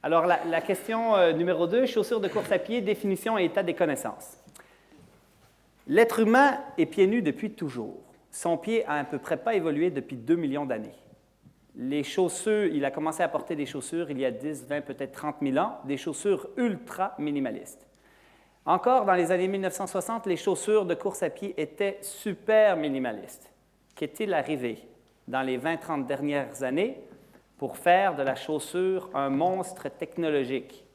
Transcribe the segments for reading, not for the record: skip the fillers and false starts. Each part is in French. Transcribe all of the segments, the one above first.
Alors, la question numéro 2, chaussures de course à pied, définition et état des connaissances. L'être humain est pieds nus depuis toujours. Son pied a à peu près pas évolué depuis 2 millions d'années. Les chaussures, il a commencé à porter des chaussures il y a 10, 20, peut-être 30 000 ans, des chaussures ultra minimalistes. Encore dans les années 1960, les chaussures de course à pied étaient super minimalistes. Qu'est-il arrivé dans les 20-30 dernières années pour faire de la chaussure un monstre technologique,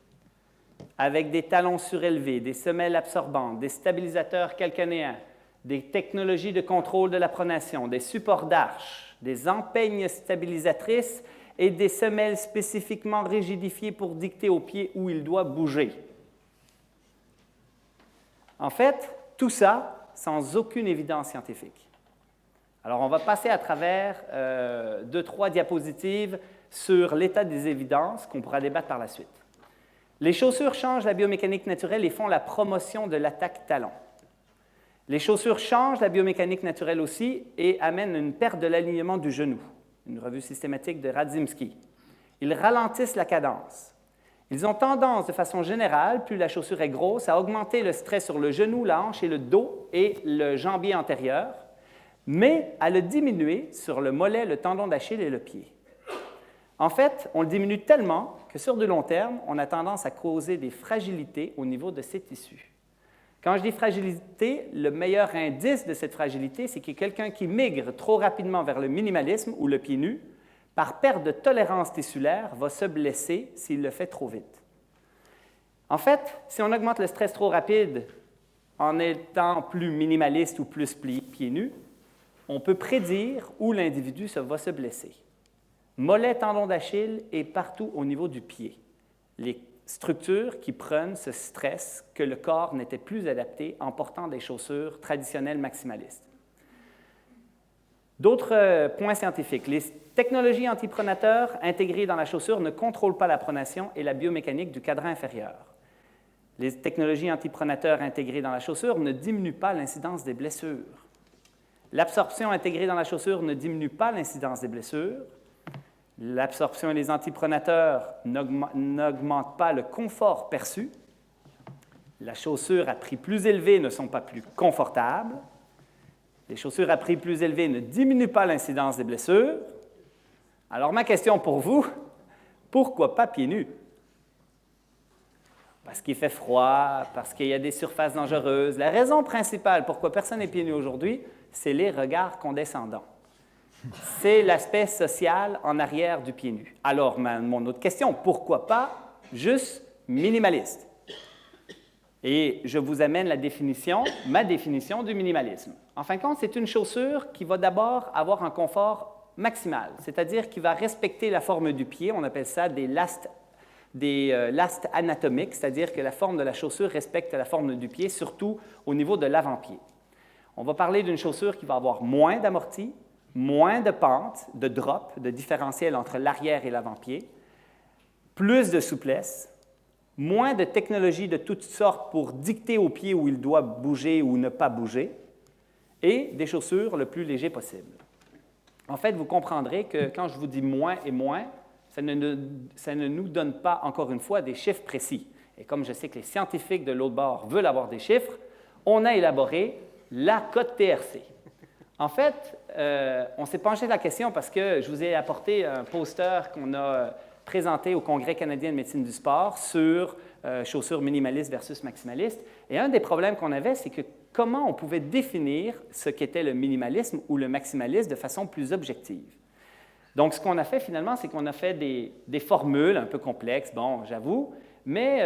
avec des talons surélevés, des semelles absorbantes, des stabilisateurs calcanéens, des technologies de contrôle de la pronation, des supports d'arche, des empeignes stabilisatrices et des semelles spécifiquement rigidifiées pour dicter au pied où il doit bouger. En fait, tout ça sans aucune évidence scientifique. Alors, on va passer à travers 2-3 diapositives sur l'état des évidences qu'on pourra débattre par la suite. Les chaussures changent la biomécanique naturelle et font la promotion de l'attaque talon. Les chaussures changent la biomécanique naturelle aussi et amènent une perte de l'alignement du genou, une revue systématique de Radzimski. Ils ralentissent la cadence. Ils ont tendance, de façon générale, plus la chaussure est grosse, à augmenter le stress sur le genou, la hanche et le dos et le jambier antérieur, mais à le diminuer sur le mollet, le tendon d'Achille et le pied. En fait, on le diminue tellement que sur du long terme, on a tendance à causer des fragilités au niveau de ces tissus. Quand je dis fragilité, le meilleur indice de cette fragilité, c'est qu'il y a quelqu'un qui migre trop rapidement vers le minimalisme ou le pied nu, par perte de tolérance tissulaire, va se blesser s'il le fait trop vite. En fait, si on augmente le stress trop rapide en étant plus minimaliste ou plus pieds nus, on peut prédire où l'individu va se blesser. Mollet, tendon d'Achille et partout au niveau du pied. Les structures qui prennent ce stress que le corps n'était plus adapté en portant des chaussures traditionnelles maximalistes. D'autres points scientifiques. Les technologies antipronateurs intégrées dans la chaussure ne contrôlent pas la pronation et la biomécanique du cadran inférieur. Les technologies antipronateurs intégrées dans la chaussure ne diminuent pas l'incidence des blessures. L'absorption intégrée dans la chaussure ne diminue pas l'incidence des blessures. L'absorption et les antipronateurs n'augmentent pas le confort perçu. La chaussure à prix plus élevé ne sont pas plus confortables. Les chaussures à prix plus élevé ne diminuent pas l'incidence des blessures. Alors, ma question pour vous, pourquoi pas pieds nus? Parce qu'il fait froid, parce qu'il y a des surfaces dangereuses. La raison principale pourquoi personne n'est pieds nus aujourd'hui, c'est les regards condescendants. C'est l'aspect social en arrière du pied nu. Alors, mon autre question, pourquoi pas juste minimaliste? Et je vous amène ma définition du minimalisme. En fin de compte, c'est une chaussure qui va d'abord avoir un confort maximal, c'est-à-dire qui va respecter la forme du pied. On appelle ça des lastes anatomiques, c'est-à-dire que la forme de la chaussure respecte la forme du pied, surtout au niveau de l'avant-pied. On va parler d'une chaussure qui va avoir moins d'amorti, moins de pente, de drop, de différentiel entre l'arrière et l'avant-pied, plus de souplesse, moins de technologies de toutes sortes pour dicter au pied où il doit bouger ou ne pas bouger, et des chaussures le plus léger possible. En fait, vous comprendrez que quand je vous dis moins et moins, ça ne nous donne pas, encore une fois, des chiffres précis. Et comme je sais que les scientifiques de l'autre bord veulent avoir des chiffres, on a élaboré la cote TRC. En fait, on s'est penché de la question parce que je vous ai apporté un poster qu'on a présenté au Congrès canadien de médecine du sport sur chaussures minimalistes versus maximalistes. Et un des problèmes qu'on avait, c'est que comment on pouvait définir ce qu'était le minimalisme ou le maximalisme de façon plus objective. Donc, ce qu'on a fait finalement, c'est qu'on a fait des formules un peu complexes, bon, j'avoue, mais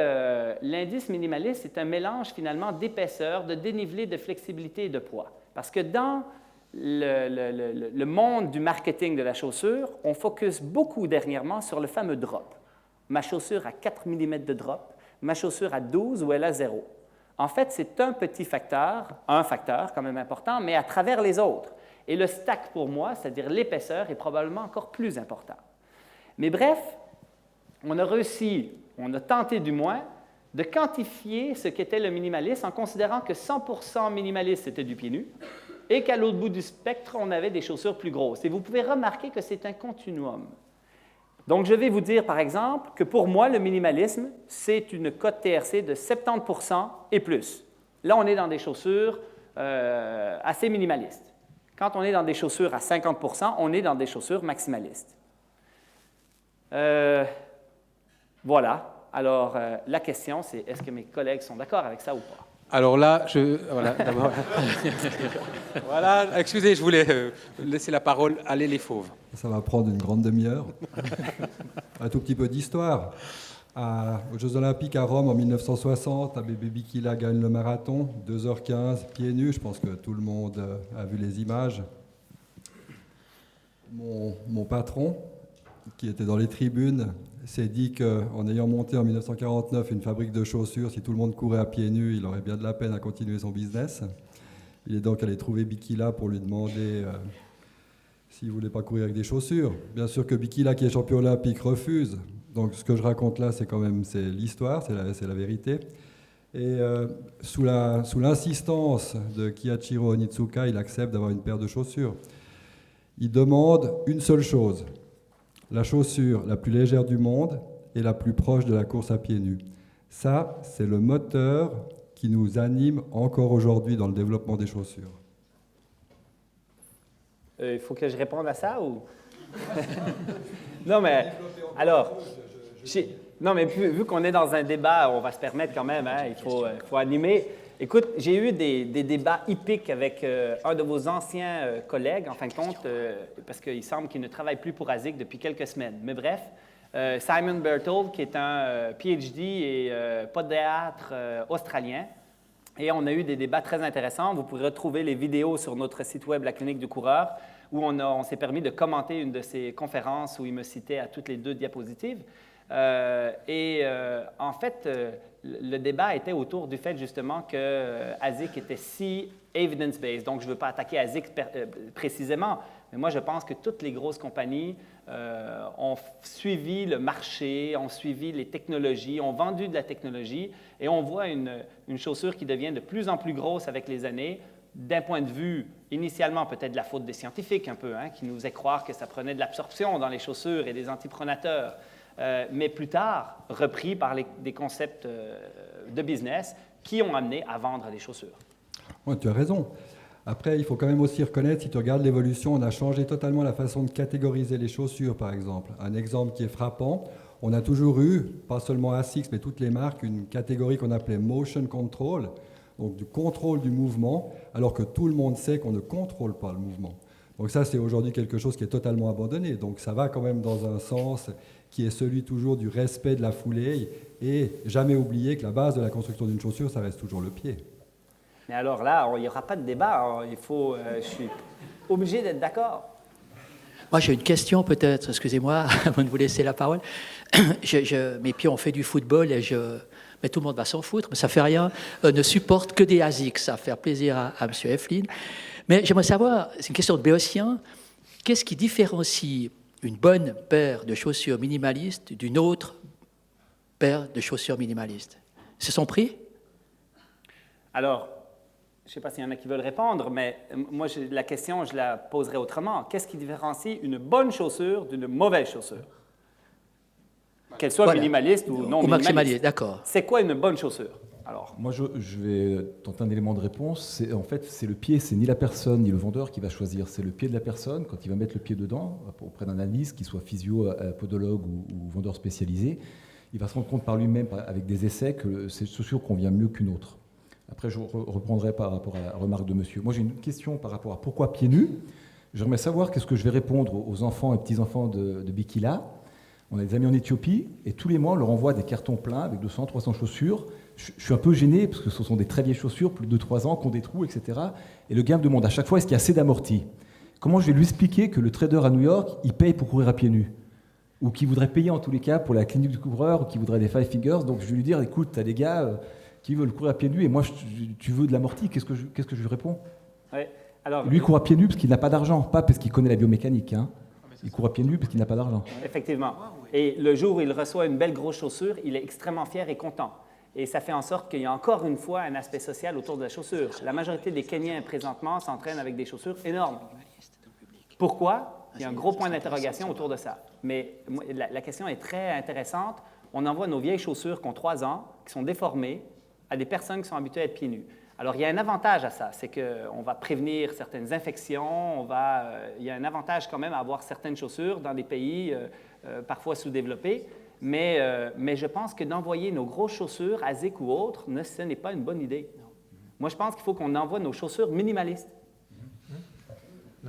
l'indice minimaliste, c'est un mélange finalement d'épaisseur, de dénivelé, de flexibilité et de poids. Parce que dans le monde du marketing de la chaussure, on focus beaucoup dernièrement sur le fameux drop. Ma chaussure a 4 mm de drop, ma chaussure a 12 ou elle a 0. En fait, c'est un petit facteur, un facteur quand même important, mais à travers les autres. Et le stack pour moi, c'est-à-dire l'épaisseur, est probablement encore plus important. Mais bref, on a réussi, on a tenté du moins, de quantifier ce qu'était le minimalisme en considérant que 100% minimaliste, c'était du pied nu, et qu'à l'autre bout du spectre, on avait des chaussures plus grosses. Et vous pouvez remarquer que c'est un continuum. Donc, je vais vous dire, par exemple, que pour moi, le minimalisme, c'est une cote TRC de 70 % et plus. Là, on est dans des chaussures assez minimalistes. Quand on est dans des chaussures à 50 %, on est dans des chaussures maximalistes. Voilà. Alors, la question, c'est est-ce que mes collègues sont d'accord avec ça ou pas? Alors là, voilà, d'abord. Voilà, excusez, je voulais laisser la parole. Allez, les fauves. Ça va prendre une grande demi-heure. Un tout petit peu d'histoire. Aux Jeux Olympiques à Rome en 1960, Abebe Bikila gagne le marathon, 2h15, pieds nus. Je pense que tout le monde a vu les images. Mon patron, qui était dans les tribunes, s'est dit qu'en ayant monté en 1949 une fabrique de chaussures, si tout le monde courait à pieds nus, il aurait bien de la peine à continuer son business. Il est donc allé trouver Bikila pour lui demander s'il ne voulait pas courir avec des chaussures. Bien sûr que Bikila, qui est champion olympique, refuse. Donc ce que je raconte là, c'est l'histoire, c'est la vérité. Et sous l'insistance de Kiichiro Onitsuka, il accepte d'avoir une paire de chaussures. Il demande une seule chose: la chaussure la plus légère du monde et la plus proche de la course à pieds nus. Ça, c'est le moteur qui nous anime encore aujourd'hui dans le développement des chaussures. Il faut que je réponde à ça ou... Non, mais alors, non, mais vu qu'on est dans un débat, on va se permettre quand même, hein, il faut animer. Écoute, j'ai eu des débats hippiques avec un de vos anciens collègues, en fin de compte, parce qu'il semble qu'il ne travaille plus pour ASIC depuis quelques semaines. Mais bref, Simon Berthold, qui est un PhD et podéatre australien, et on a eu des débats très intéressants. Vous pourrez retrouver les vidéos sur notre site web, La Clinique du Coureur, où on s'est permis de commenter une de ces conférences où il me citait à toutes les 2 diapositives. En fait, le débat était autour du fait justement que ASIC était si evidence-based. Donc, je ne veux pas attaquer ASIC précisément, mais moi, je pense que toutes les grosses compagnies ont suivi le marché, ont suivi les technologies, ont vendu de la technologie, et on voit une chaussure qui devient de plus en plus grosse avec les années, d'un point de vue, initialement, peut-être de la faute des scientifiques un peu, hein, qui nous faisaient croire que ça prenait de l'absorption dans les chaussures et des antipronateurs. Mais plus tard, repris par des concepts de business qui ont amené à vendre des chaussures. Oui, tu as raison. Après, il faut quand même aussi reconnaître, si tu regardes l'évolution, on a changé totalement la façon de catégoriser les chaussures, par exemple. Un exemple qui est frappant, on a toujours eu, pas seulement ASICS, mais toutes les marques, une catégorie qu'on appelait motion control, donc du contrôle du mouvement, alors que tout le monde sait qu'on ne contrôle pas le mouvement. Donc ça, c'est aujourd'hui quelque chose qui est totalement abandonné. Donc ça va quand même dans un sens qui est celui toujours du respect de la foulée et jamais oublier que la base de la construction d'une chaussure, ça reste toujours le pied. Mais alors là, il n'y aura pas de débat. Je suis obligé d'être d'accord. Moi, j'ai une question peut-être, excusez-moi, avant de vous laisser la parole. Mes pieds ont fait du football mais tout le monde va s'en foutre, mais ça ne fait rien. Ne supporte que des ASICS, ça va faire plaisir à M. Eflin. Mais j'aimerais savoir, c'est une question de béotien, qu'est-ce qui différencie une bonne paire de chaussures minimalistes d'une autre paire de chaussures minimalistes? C'est son prix? Alors, je ne sais pas s'il y en a qui veulent répondre, mais moi, la question, je la poserai autrement. Qu'est-ce qui différencie une bonne chaussure d'une mauvaise chaussure? Qu'elle soit minimaliste ou non minimaliste. Maximaliste, d'accord. C'est quoi une bonne chaussure? Alors, moi, je vais tenter un élément de réponse. En fait, c'est le pied, c'est ni la personne ni le vendeur qui va choisir. C'est le pied de la personne. Quand il va mettre le pied dedans, auprès d'un analyste, qu'il soit physio, podologue ou vendeur spécialisé, il va se rendre compte par lui-même, avec des essais, que cette chaussure convient mieux qu'une autre. Après, je reprendrai par rapport à la remarque de monsieur. Moi, j'ai une question par rapport à pourquoi pieds nus. J'aimerais savoir qu'est-ce que je vais répondre aux enfants et petits-enfants de Bikila. On a des amis en Éthiopie, et tous les mois, on leur envoie des cartons pleins avec 200, 300 chaussures. Je suis un peu gêné, parce que ce sont des très vieilles chaussures, plus de 3 ans, qui ont des trous, etc. Et le gars me demande à chaque fois, est-ce qu'il y a assez d'amorti? Comment je vais lui expliquer que le trader à New York, il paye pour courir à pieds nus? Ou qu'il voudrait payer, en tous les cas, pour la clinique du coureur, ou qu'il voudrait des 5 figures. Donc je vais lui dire, écoute, tu as des gars qui veulent courir à pieds nus, et moi, tu veux de l'amorti, qu'est-ce que je lui réponds? ouais. Alors, lui, il court à pieds nus parce qu'il n'a pas d'argent, pas parce qu'il connaît la biomécanique. Hein. Il court à pieds nus parce qu'il n'a pas d'argent. Effectivement. Et le jour où il reçoit une belle grosse chaussure, il est extrêmement fier et content. Et ça fait en sorte qu'il y a encore une fois un aspect social autour de la chaussure. La majorité des Kenyans présentement s'entraînent avec des chaussures énormes. Pourquoi? Il y a un gros point d'interrogation autour de ça. Mais la question est très intéressante. On envoie nos vieilles chaussures qui ont 3 ans, qui sont déformées, à des personnes qui sont habituées à être pieds nus. Alors, il y a un avantage à ça, c'est qu'on va prévenir certaines infections, il y a un avantage quand même à avoir certaines chaussures dans des pays parfois sous-développés, mais je pense que d'envoyer nos grosses chaussures, ASICS ou autres, ce n'est pas une bonne idée. Moi, je pense qu'il faut qu'on envoie nos chaussures minimalistes.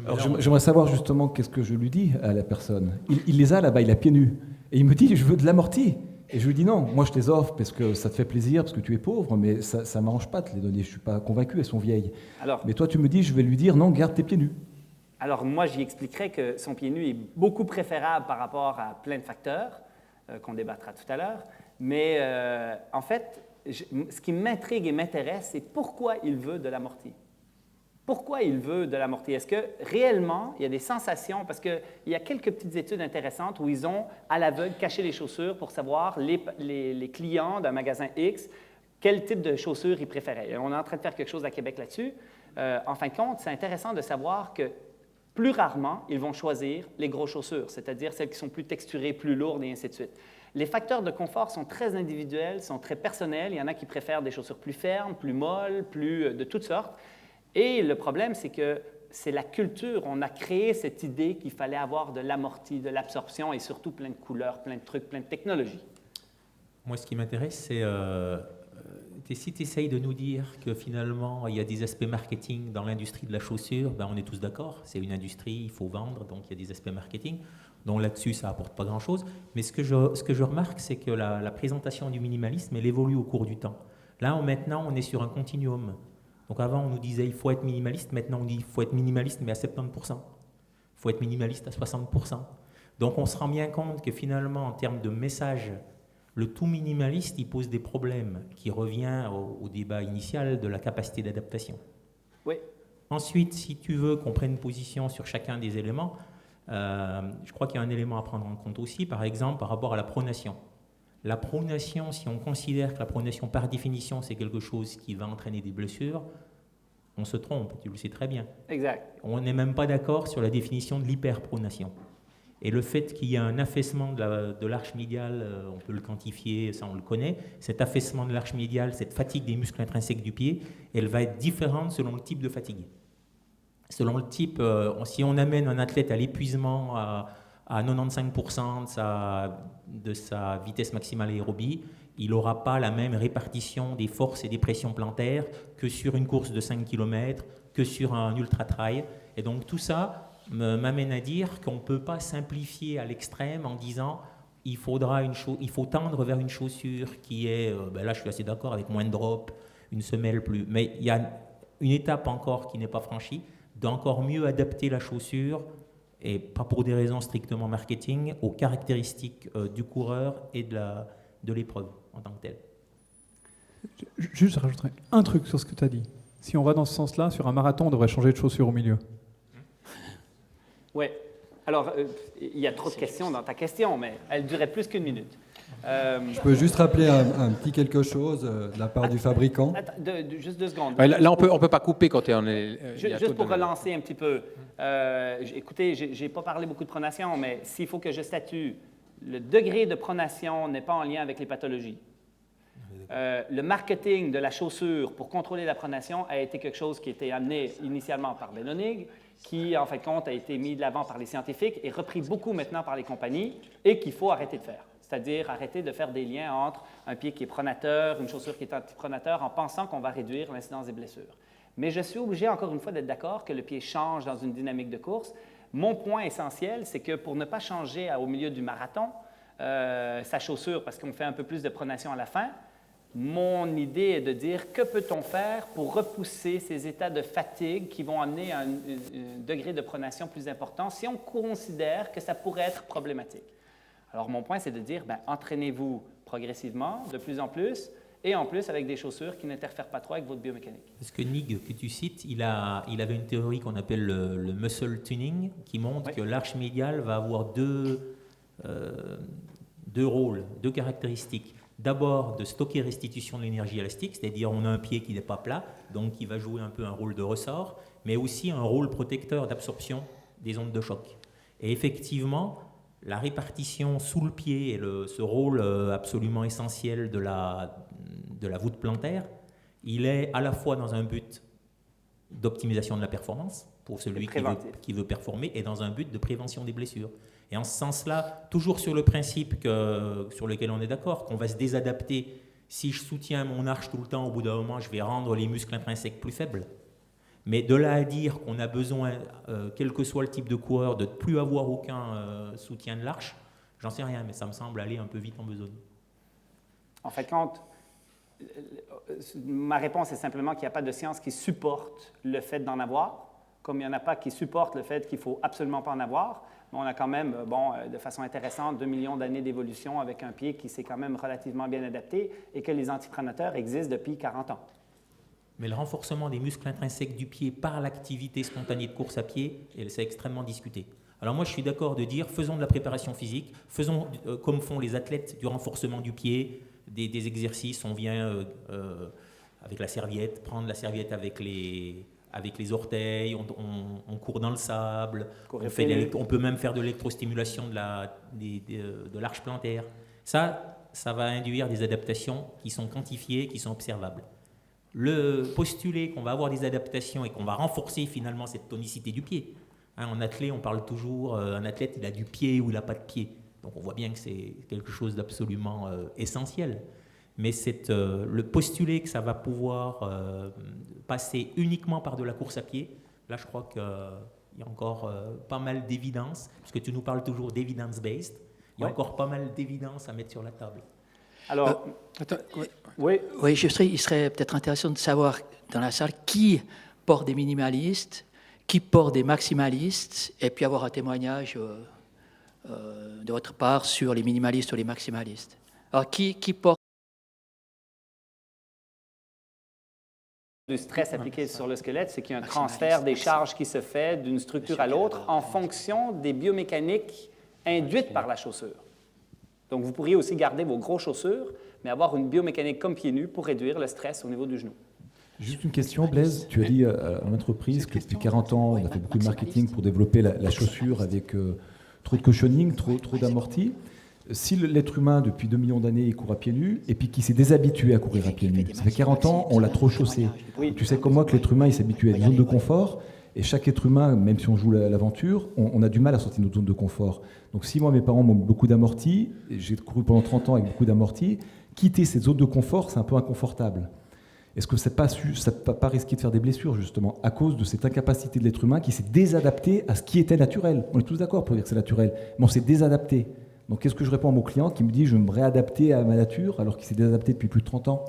Alors, j'aimerais savoir justement qu'est-ce que je lui dis à la personne. Il les a là-bas, il a pieds nus. Et il me dit, je veux de l'amorti. Et je lui dis non, moi je te les offre parce que ça te fait plaisir, parce que tu es pauvre, mais ça ne m'arrange pas de te les donner. Je ne suis pas convaincu, elles sont vieilles. Mais toi tu me dis, je vais lui dire non, garde tes pieds nus. Alors moi j'y expliquerai que son pied nu est beaucoup préférable par rapport à plein de facteurs qu'on débattra tout à l'heure. Mais en fait, ce qui m'intrigue et m'intéresse, c'est pourquoi il veut de l'amorti. Pourquoi il veut de l'amorti? Est-ce que réellement, il y a des sensations? Parce qu'il y a quelques petites études intéressantes où ils ont, à l'aveugle, caché les chaussures pour savoir les clients d'un magasin X, quel type de chaussures ils préféraient. Et on est en train de faire quelque chose à Québec là-dessus. En fin de compte, c'est intéressant de savoir que plus rarement, ils vont choisir les grosses chaussures, c'est-à-dire celles qui sont plus texturées, plus lourdes et ainsi de suite. Les facteurs de confort sont très individuels, sont très personnels. Il y en a qui préfèrent des chaussures plus fermes, plus molles, de toutes sortes. Et le problème, c'est que c'est la culture. On a créé cette idée qu'il fallait avoir de l'amorti, de l'absorption et surtout plein de couleurs, plein de trucs, plein de technologies. Moi, ce qui m'intéresse, c'est si tu essayes de nous dire que finalement, il y a des aspects marketing dans l'industrie de la chaussure, ben, on est tous d'accord. C'est une industrie, il faut vendre, donc il y a des aspects marketing. Donc là-dessus, ça n'apporte pas grand-chose. Mais ce que je remarque, c'est que la présentation du minimalisme, elle évolue au cours du temps. Là, maintenant, on est sur un continuum. Donc avant, on nous disait il faut être minimaliste. Maintenant, on dit il faut être minimaliste, mais à 70%. Il faut être minimaliste à 60%. Donc on se rend bien compte que finalement, en termes de message, le tout minimaliste, il pose des problèmes qui revient au débat initial de la capacité d'adaptation. Oui. Ensuite, si tu veux qu'on prenne une position sur chacun des éléments, je crois qu'il y a un élément à prendre en compte aussi, par exemple, par rapport à la pronation. La pronation, si on considère que la pronation, par définition, c'est quelque chose qui va entraîner des blessures, on se trompe, tu le sais très bien. Exact. On n'est même pas d'accord sur la définition de l'hyperpronation. Et le fait qu'il y ait un affaissement de l'arche médiale, on peut le quantifier, ça on le connaît, cet affaissement de l'arche médiale, cette fatigue des muscles intrinsèques du pied, elle va être différente selon le type de fatigue. Selon le type, si on amène un athlète à l'épuisement à 95% de sa vitesse maximale aérobie, il n'aura pas la même répartition des forces et des pressions plantaires que sur une course de 5 km, que sur un ultra-trail. Et donc tout ça m'amène à dire qu'on ne peut pas simplifier à l'extrême en disant il faut tendre vers une chaussure qui est, là je suis assez d'accord, avec moins de drop, une semelle plus... Mais il y a une étape encore qui n'est pas franchie, d'encore mieux adapter la chaussure, et pas pour des raisons strictement marketing, aux caractéristiques du coureur et de l'épreuve en tant que telle. Juste, je rajouterais un truc sur ce que tu as dit. Si on va dans ce sens-là, sur un marathon, on devrait changer de chaussure au milieu. Oui. Alors, il y a trop de questions dans ta question, mais elle durait plus qu'une minute. Je peux juste rappeler un petit quelque chose de la part du fabricant. Attends, juste 2 secondes. Ouais, là, on peut pas couper quand on est... Juste pour relancer un petit peu. Écoutez, je n'ai pas parlé beaucoup de pronation, mais s'il faut que je statue, le degré de pronation n'est pas en lien avec les pathologies. Le marketing de la chaussure pour contrôler la pronation a été quelque chose qui a été amené initialement par Bennonig, qui, en fin de compte, a été mis de l'avant par les scientifiques et repris beaucoup maintenant par les compagnies et qu'il faut arrêter de faire. C'est-à-dire arrêter de faire des liens entre un pied qui est pronateur, une chaussure qui est antipronateur, en pensant qu'on va réduire l'incidence des blessures. Mais je suis obligé, encore une fois, d'être d'accord que le pied change dans une dynamique de course. Mon point essentiel, c'est que pour ne pas changer au milieu du marathon sa chaussure, parce qu'on fait un peu plus de pronation à la fin, mon idée est de dire que peut-on faire pour repousser ces états de fatigue qui vont amener à un degré de pronation plus important si on considère que ça pourrait être problématique. Alors, mon point, c'est de dire, entraînez-vous progressivement, de plus en plus, et en plus avec des chaussures qui n'interfèrent pas trop avec votre biomécanique. Parce que Nig, que tu cites, il avait une théorie qu'on appelle le muscle tuning, qui montre que l'arche médiale va avoir deux rôles, 2 caractéristiques. D'abord, de stocker restitution de l'énergie élastique, c'est-à-dire on a un pied qui n'est pas plat, donc il va jouer un peu un rôle de ressort, mais aussi un rôle protecteur d'absorption des ondes de choc. Et effectivement, la répartition sous le pied et ce rôle absolument essentiel de la voûte plantaire, il est à la fois dans un but d'optimisation de la performance, pour celui qui veut performer, et dans un but de prévention des blessures. Et en ce sens-là, toujours sur le principe sur lequel on est d'accord, qu'on va se désadapter. Si je soutiens mon arche tout le temps, au bout d'un moment, je vais rendre les muscles intrinsèques plus faibles. Mais de là à dire qu'on a besoin, quel que soit le type de coureur, de ne plus avoir aucun soutien de l'arche, j'en sais rien, mais ça me semble aller un peu vite en besogne. En fait, ma réponse est simplement qu'il n'y a pas de science qui supporte le fait d'en avoir, comme il n'y en a pas qui supportent le fait qu'il ne faut absolument pas en avoir. Mais on a quand même, de façon intéressante, 2 millions d'années d'évolution avec un pied qui s'est quand même relativement bien adapté et que les antipronateurs existent depuis 40 ans. Mais le renforcement des muscles intrinsèques du pied par l'activité spontanée de course à pied, c'est extrêmement discuté. Alors moi, je suis d'accord de dire, faisons de la préparation physique, faisons comme font les athlètes du renforcement du pied, des exercices, on vient avec la serviette, prendre la serviette avec les orteils, on court dans le sable, on peut même faire de l'électrostimulation de l'arche plantaire. Ça va induire des adaptations qui sont quantifiées, qui sont observables. Le postuler qu'on va avoir des adaptations et qu'on va renforcer finalement cette tonicité du pied. En athlète, on parle toujours, un athlète, il a du pied ou il n'a pas de pied. Donc on voit bien que c'est quelque chose d'absolument essentiel. Mais le postuler que ça va pouvoir passer uniquement par de la course à pied, là je crois qu'il y a encore pas mal d'évidence, puisque tu nous parles toujours d'evidence-based, il y a encore pas mal d'évidence à mettre sur la table. Alors, oui, il serait peut-être intéressant de savoir dans la salle qui porte des minimalistes, qui porte des maximalistes, et puis avoir un témoignage de votre part sur les minimalistes ou les maximalistes. Alors, qui porte du stress appliqué sur le squelette, c'est qu'il y a un transfert des charges qui se fait d'une structure à l'autre en fonction des biomécaniques induites par la chaussure. Donc, vous pourriez aussi garder vos grosses chaussures, mais avoir une biomécanique comme pieds nus pour réduire le stress au niveau du genou. Juste une question, Blaise. Tu as dit à l'entreprise que depuis 40 ans, on a fait beaucoup de marketing pour développer la chaussure avec trop de cushioning, trop d'amorti. Si l'être humain, depuis 2 millions d'années, il court à pieds nus, et puis qu'il s'est déshabitué à courir à pieds nus, ça fait 40 ans, on l'a trop chaussé. Tu sais comme moi que l'être humain, il s'habitue à une zone de confort, et chaque être humain, même si on joue l'aventure, on a du mal à sortir de notre zone de confort. Donc si moi, mes parents m'ont beaucoup d'amortis, j'ai couru pendant 30 ans avec beaucoup d'amortis, quitter cette zone de confort, c'est un peu inconfortable. Est-ce que ça ne pas risquer de faire des blessures, justement, à cause de cette incapacité de l'être humain qui s'est désadapté à ce qui était naturel? On est tous d'accord pour dire que c'est naturel, mais on s'est désadapté. Donc qu'est-ce que je réponds à mon client qui me dit « je vais me réadapter à ma nature » alors qu'il s'est désadapté depuis plus de 30 ans?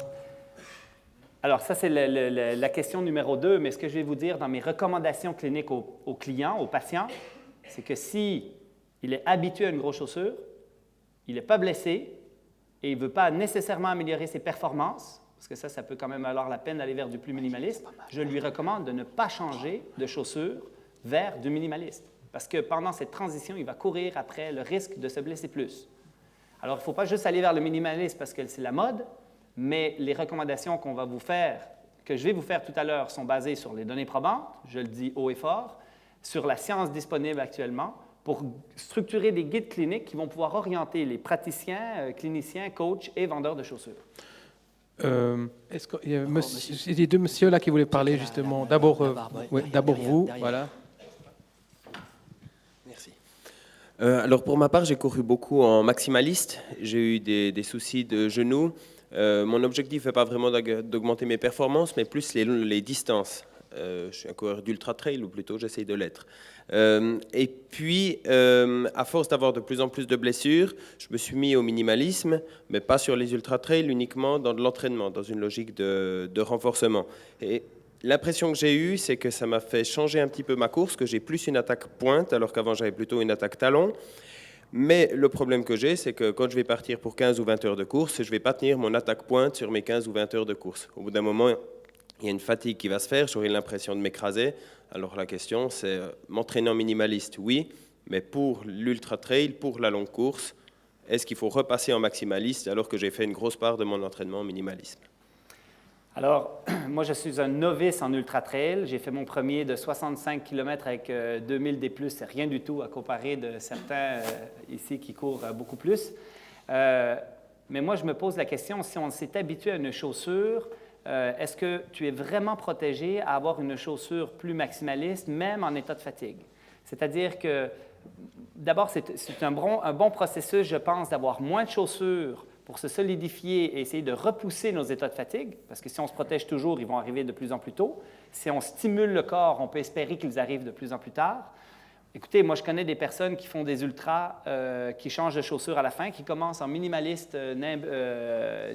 Alors ça, c'est la question numéro 2, mais ce que je vais vous dire dans mes recommandations cliniques aux clients, aux patients, c'est que s'il est habitué à une grosse chaussure, il n'est pas blessé et il ne veut pas nécessairement améliorer ses performances, parce que ça peut quand même valoir la peine d'aller vers du plus minimaliste, je lui recommande de ne pas changer de chaussure vers du minimaliste. Parce que pendant cette transition, il va courir après le risque de se blesser plus. Alors, il ne faut pas juste aller vers le minimalisme parce que c'est la mode, mais les recommandations qu'on va vous faire, que je vais vous faire tout à l'heure, sont basées sur les données probantes, je le dis haut et fort, sur la science disponible actuellement, pour structurer des guides cliniques qui vont pouvoir orienter les praticiens, cliniciens, coachs et vendeurs de chaussures. Est-ce qu'il y a les deux messieurs là qui voulaient parler justement? D'abord vous, voilà. Merci. Alors pour ma part, j'ai couru beaucoup en maximaliste. J'ai eu des soucis de genoux. Mon objectif n'est pas vraiment d'augmenter mes performances, mais plus les distances. Je suis un coureur d'ultra trail, ou plutôt j'essaye de l'être. Et puis, à force d'avoir de plus en plus de blessures, je me suis mis au minimalisme, mais pas sur les ultra trails, uniquement dans de l'entraînement, dans une logique de renforcement. Et l'impression que j'ai eue, c'est que ça m'a fait changer un petit peu ma course, que j'ai plus une attaque pointe, alors qu'avant j'avais plutôt une attaque talon. Mais le problème que j'ai, c'est que quand je vais partir pour 15 ou 20 heures de course, je ne vais pas tenir mon attaque pointe sur mes 15 ou 20 heures de course. Au bout d'un moment, il y a une fatigue qui va se faire, j'aurai l'impression de m'écraser. Alors la question, c'est m'entraîner en minimaliste, oui, mais pour l'ultra-trail, pour la longue course, est-ce qu'il faut repasser en maximaliste alors que j'ai fait une grosse part de mon entraînement en minimalisme? Alors, moi, je suis un novice en ultra-trail. J'ai fait mon premier de 65 km avec 2000 D+. C'est rien du tout à comparer de certains ici qui courent beaucoup plus. Mais moi, je me pose la question, si on s'est habitué à une chaussure, est-ce que tu es vraiment protégé à avoir une chaussure plus maximaliste, même en état de fatigue? C'est-à-dire que, d'abord, c'est un bon processus, je pense, d'avoir moins de chaussures pour se solidifier et essayer de repousser nos états de fatigue, parce que si on se protège toujours, ils vont arriver de plus en plus tôt. Si on stimule le corps, on peut espérer qu'ils arrivent de plus en plus tard. Écoutez, moi, je connais des personnes qui font des ultras, qui changent de chaussures à la fin, qui commencent en minimaliste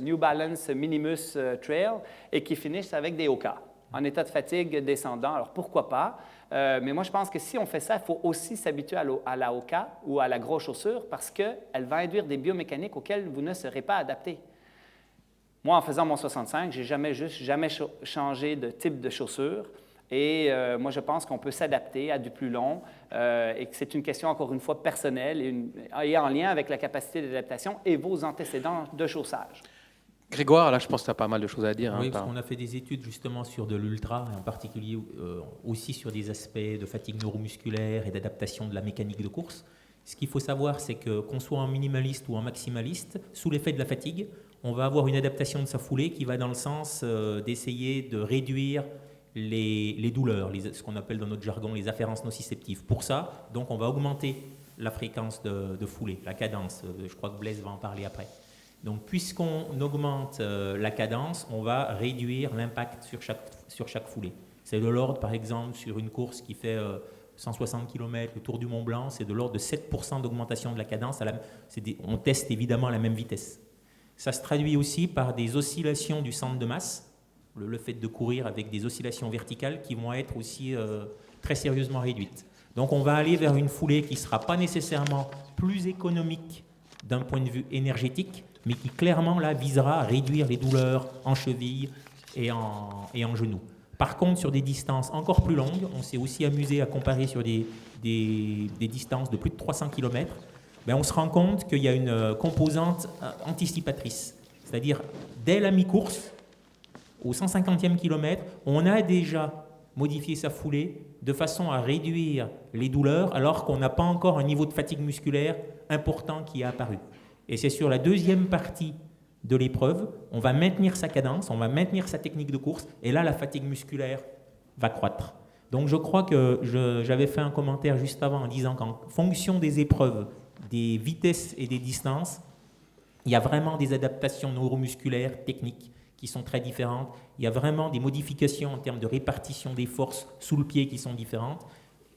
New Balance Minimus Trail et qui finissent avec des Hoka, en état de fatigue descendant. Alors, pourquoi pas? Mais moi, je pense que si on fait ça, il faut aussi s'habituer à la Hoka ou à la grosse chaussure parce qu'elle va induire des biomécaniques auxquelles vous ne serez pas adapté. Moi, en faisant mon 65, je n'ai jamais changé de type de chaussure. Et moi, je pense qu'on peut s'adapter à du plus long et que c'est une question, encore une fois, personnelle et en lien avec la capacité d'adaptation et vos antécédents de chaussage. Grégoire, là, je pense que tu as pas mal de choses à dire. Oui, parce qu'on a fait des études justement sur de l'ultra, en particulier aussi sur des aspects de fatigue neuromusculaire et d'adaptation de la mécanique de course. Ce qu'il faut savoir, c'est que qu'on soit en minimaliste ou en maximaliste, sous l'effet de la fatigue, on va avoir une adaptation de sa foulée qui va dans le sens d'essayer de réduire les douleurs, ce qu'on appelle dans notre jargon les afférences nociceptives. Pour ça, donc, on va augmenter la fréquence de foulée, la cadence. Je crois que Blaise va en parler après. Donc, puisqu'on augmente la cadence, on va réduire l'impact sur chaque foulée. C'est de l'ordre, par exemple, sur une course qui fait 160 km, le Tour du Mont Blanc, c'est de l'ordre de 7% d'augmentation de la cadence. On teste évidemment à la même vitesse. Ça se traduit aussi par des oscillations du centre de masse, le fait de courir avec des oscillations verticales qui vont être aussi très sérieusement réduites. Donc on va aller vers une foulée qui ne sera pas nécessairement plus économique d'un point de vue énergétique, mais qui clairement là, visera à réduire les douleurs en cheville et en genou. Par contre, sur des distances encore plus longues, on s'est aussi amusé à comparer sur des distances de plus de 300 km, on se rend compte qu'il y a une composante anticipatrice. C'est-à-dire, dès la mi-course, au 150e kilomètre, on a déjà modifié sa foulée de façon à réduire les douleurs alors qu'on n'a pas encore un niveau de fatigue musculaire important qui est apparu. Et c'est sur la deuxième partie de l'épreuve, on va maintenir sa cadence, on va maintenir sa technique de course, et là, la fatigue musculaire va croître. Donc je crois que j'avais fait un commentaire juste avant en disant qu'en fonction des épreuves, des vitesses et des distances, il y a vraiment des adaptations neuromusculaires, techniques, qui sont très différentes. Il y a vraiment des modifications en termes de répartition des forces sous le pied qui sont différentes.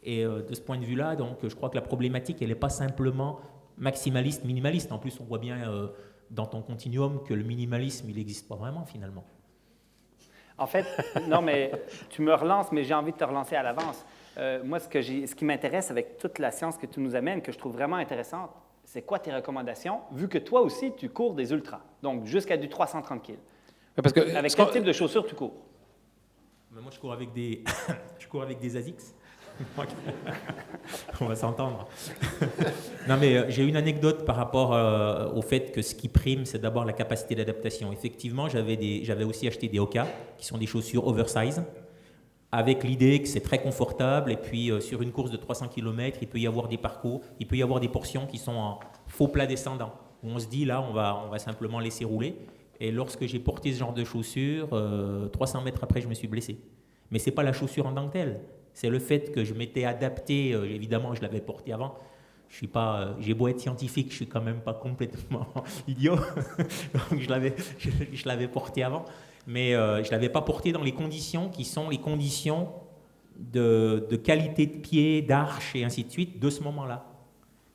Et de ce point de vue-là, donc, je crois que la problématique, elle n'est pas simplement maximaliste, minimaliste. En plus, on voit bien dans ton continuum que le minimalisme, il n'existe pas vraiment, finalement. En fait, non, mais tu me relances, mais j'ai envie de te relancer à l'avance. Moi, ce qui m'intéresse avec toute la science que tu nous amènes, que je trouve vraiment intéressante, c'est quoi tes recommandations, vu que toi aussi, tu cours des ultras, donc jusqu'à du 330 kg. Parce que, avec quel type de chaussures tu cours? Moi, je cours avec des, ASICS. On va s'entendre. Non, mais j'ai une anecdote par rapport au fait que ce qui prime, c'est d'abord la capacité d'adaptation. Effectivement, j'avais aussi acheté des Hoka, qui sont des chaussures oversize, avec l'idée que c'est très confortable. Et puis, sur une course de 300 km, il peut y avoir des parcours, il peut y avoir des portions qui sont en faux plat descendant, où on se dit, là, on va simplement laisser rouler. Et lorsque j'ai porté ce genre de chaussures, 300 mètres après, je me suis blessé. Mais ce n'est pas la chaussure en tant que telle. C'est le fait que je m'étais adapté. Évidemment, je l'avais porté avant. J'ai beau être scientifique, je ne suis quand même pas complètement idiot. Donc, je l'avais porté avant. Mais je ne l'avais pas porté dans les conditions qui sont les conditions de qualité de pied, d'arche et ainsi de suite de ce moment-là.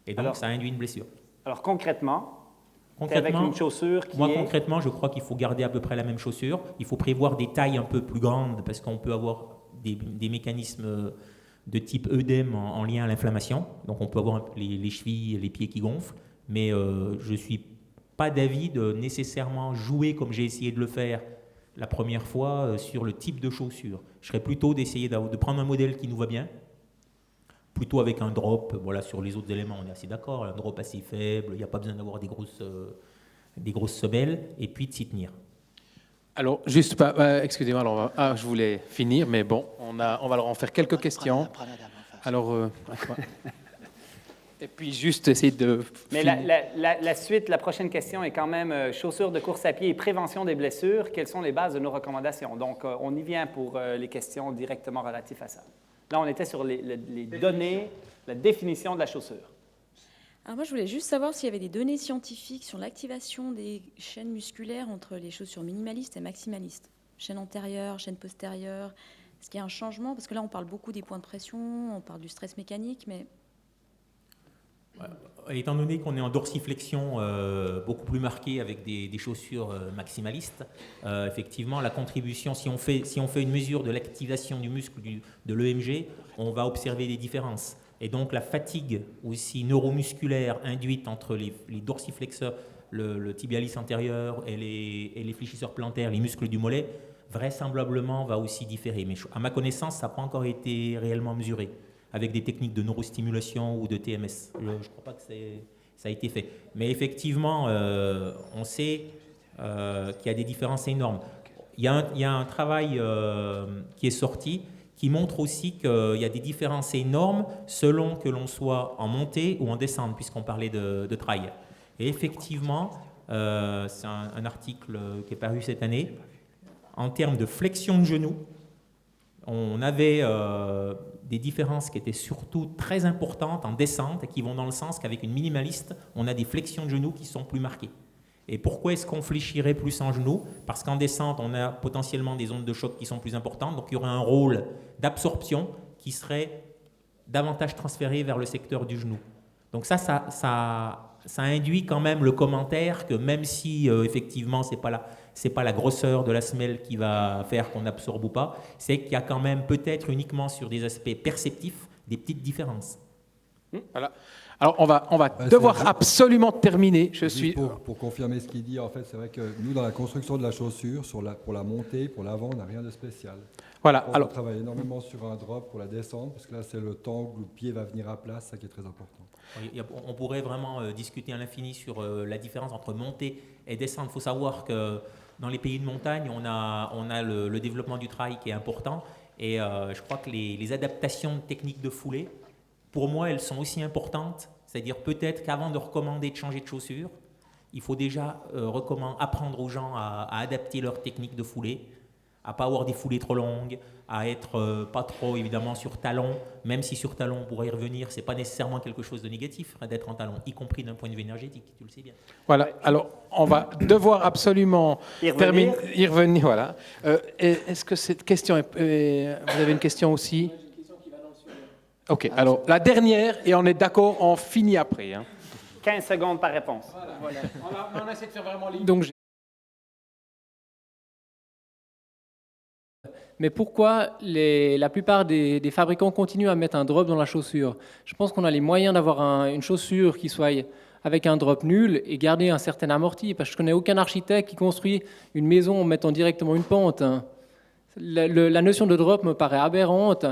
Et donc, ça a induit une blessure. Alors, concrètement, avec une chaussure concrètement, je crois qu'il faut garder à peu près la même chaussure. Il faut prévoir des tailles un peu plus grandes parce qu'on peut avoir des mécanismes de type œdème en lien à l'inflammation. Donc, on peut avoir les chevilles, les pieds qui gonflent. Mais je ne suis pas d'avis de nécessairement jouer comme j'ai essayé de le faire la première fois sur le type de chaussure. Je serais plutôt d'essayer de prendre un modèle qui nous va bien, plutôt avec un drop. Voilà, sur les autres éléments, on est assez d'accord. Un drop assez faible, il n'y a pas besoin d'avoir des grosses semelles, et puis de s'y tenir. Alors, juste, excusez-moi, alors, je voulais finir, mais bon, on va leur en faire quelques questions. Alors, et puis juste essayer de... Mais la suite, la prochaine question est quand même chaussures de course à pied et prévention des blessures. Quelles sont les bases de nos recommandations? Donc, on y vient pour les questions directement relatives à ça. Là, on était sur les données, la définition de la chaussure. Alors moi, je voulais juste savoir s'il y avait des données scientifiques sur l'activation des chaînes musculaires entre les chaussures minimalistes et maximalistes. Chaîne antérieure, chaîne postérieure. Est-ce qu'il y a un changement? Parce que là, on parle beaucoup des points de pression, on parle du stress mécanique, mais... Étant donné qu'on est en dorsiflexion beaucoup plus marquée avec des chaussures maximalistes, effectivement, la contribution, si on fait une mesure de l'activation du muscle de l'EMG, on va observer des différences. Et donc la fatigue aussi neuromusculaire induite entre les dorsiflexeurs, le tibialis antérieur et les fléchisseurs plantaires, les muscles du mollet, vraisemblablement va aussi différer. Mais à ma connaissance, ça n'a pas encore été réellement mesuré avec des techniques de neurostimulation ou de TMS. Je ne crois pas que ça a été fait. Mais effectivement, on sait qu'il y a des différences énormes. Il y a un travail qui est sorti qui montre aussi qu'il y a des différences énormes selon que l'on soit en montée ou en descente, puisqu'on parlait de trail. Et effectivement, c'est un article qui est paru cette année, en termes de flexion de genoux, on avait des différences qui étaient surtout très importantes en descente et qui vont dans le sens qu'avec une minimaliste, on a des flexions de genoux qui sont plus marquées. Et pourquoi est-ce qu'on fléchirait plus en genoux? Parce qu'en descente, on a potentiellement des ondes de choc qui sont plus importantes, donc il y aurait un rôle d'absorption qui serait davantage transféré vers le secteur du genou. Donc ça induit quand même le commentaire que même si effectivement c'est pas la grosseur de la semelle qui va faire qu'on absorbe ou pas, c'est qu'il y a quand même peut-être uniquement sur des aspects perceptifs des petites différences. Voilà. Alors on va devoir absolument terminer. Pour confirmer ce qu'il dit, en fait, c'est vrai que nous, dans la construction de la chaussure, pour la montée, pour l'avant, on n'a rien de spécial. Voilà. On travaille énormément sur un drop pour la descente, parce que là, c'est le temps où le pied va venir à place, ça qui est très important. On pourrait vraiment discuter à l'infini sur la différence entre montée et descente. Il faut savoir que dans les pays de montagne, on a le développement du trail qui est important, et je crois que les adaptations techniques de foulée, pour moi, elles sont aussi importantes. C'est-à-dire peut-être qu'avant de recommander de changer de chaussure, il faut déjà apprendre aux gens à adapter leur technique de foulée, à ne pas avoir des foulées trop longues, à être pas trop évidemment sur talon, même si sur talon on pourrait y revenir, ce n'est pas nécessairement quelque chose de négatif d'être en talon, y compris d'un point de vue énergétique, tu le sais bien. Voilà, alors on va devoir absolument y revenir. Voilà. Est-ce que cette question vous avez une question aussi? Ok, alors la dernière, et on est d'accord, on finit après. 15 secondes par réponse. Voilà. On essaie de faire vraiment ligne. Donc, mais pourquoi la plupart des fabricants continuent à mettre un drop dans la chaussure? Je pense qu'on a les moyens d'avoir une chaussure qui soit avec un drop nul et garder un certain amorti, parce que je ne connais aucun architecte qui construit une maison en mettant directement une pente. La notion de drop me paraît aberrante,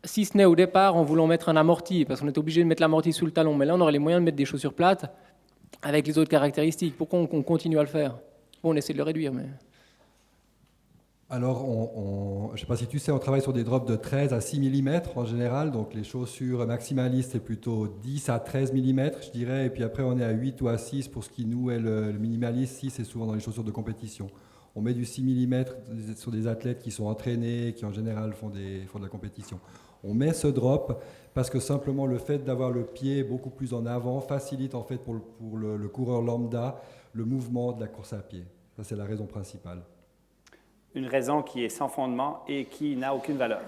si ce n'est au départ en voulant mettre un amorti, parce qu'on est obligé de mettre l'amorti sous le talon, mais là on aurait les moyens de mettre des chaussures plates avec les autres caractéristiques. Pourquoi on continue à le faire? Bon, on essaie de le réduire, mais... Alors, je ne sais pas si tu sais, on travaille sur des drops de 13 à 6 mm en général, donc les chaussures maximalistes, c'est plutôt 10 à 13 mm, je dirais, et puis après on est à 8 ou à 6 pour ce qui nous est le minimaliste. 6, c'est souvent dans les chaussures de compétition. On met du 6 mm sur des athlètes qui sont entraînés, qui en général font de la compétition. On met ce drop parce que simplement le fait d'avoir le pied beaucoup plus en avant facilite en fait pour le coureur lambda le mouvement de la course à pied. Ça, c'est la raison principale. Une raison qui est sans fondement et qui n'a aucune valeur.